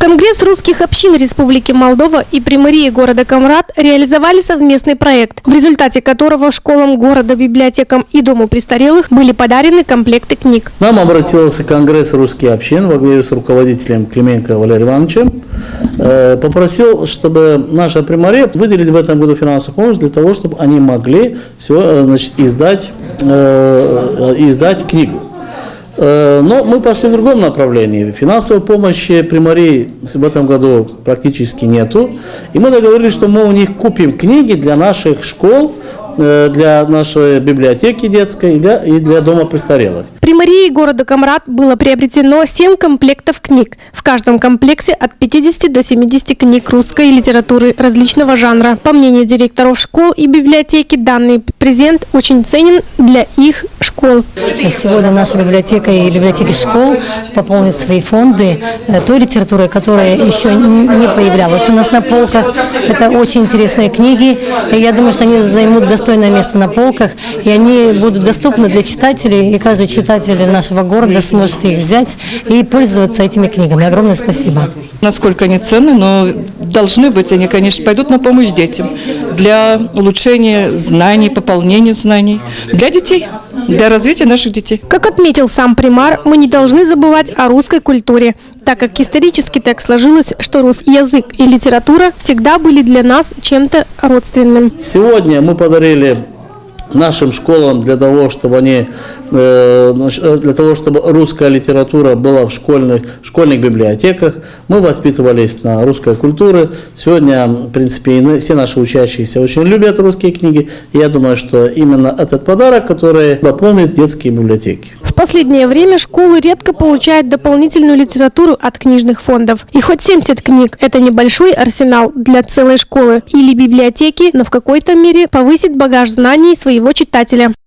Конгресс русских общин Республики Молдова и Примарии города Камрад реализовали совместный проект, в результате которого школам города, библиотекам и Дому престарелых были подарены комплекты книг. Нам обратился Конгресс русских общин во главе с руководителем Клименко Валерием Ивановичем, попросил, чтобы наша Примария выделить в этом году финансовую помощь для того, чтобы они могли издать книгу. Но мы пошли в другом направлении. Финансовой помощи Примарии в этом году практически нету. И мы договорились, что мы у них купим книги для наших школ, для нашей библиотеки детской и для Дома престарелых. Примарией города Камрад было приобретено 7 комплектов книг. В каждом комплекте от 50 до 70 книг русской литературы различного жанра. По мнению директоров школ и библиотеки, данный презент очень ценен для их школ. Сегодня наша библиотека и библиотеки школ пополнят свои фонды той литературой, которая еще не появлялась у нас на полках. Это очень интересные книги. И я думаю, что они займут достойное место на полках, и они будут доступны для читателей, и каждый читатель нашего города сможет их взять и пользоваться этими книгами. Огромное спасибо. Насколько они ценны, но должны быть, они, конечно, пойдут на помощь детям для улучшения знаний, пополнения знаний для детей, для развития наших детей. Как отметил сам примар, мы не должны забывать о русской культуре, так как исторически так сложилось, что русский язык и литература всегда были для нас чем-то родственным. Сегодня мы подарили нашим школам для того, чтобы русская литература была в школьных библиотеках. Мы воспитывались на русской культуре. Сегодня, в принципе, все наши учащиеся очень любят русские книги. И я думаю, что именно этот подарок, который дополнит детские библиотеки. В последнее время школы редко получают дополнительную литературу от книжных фондов. И хоть 70 книг – это небольшой арсенал для целой школы или библиотеки, но в какой-то мере повысит багаж знаний своего читателя.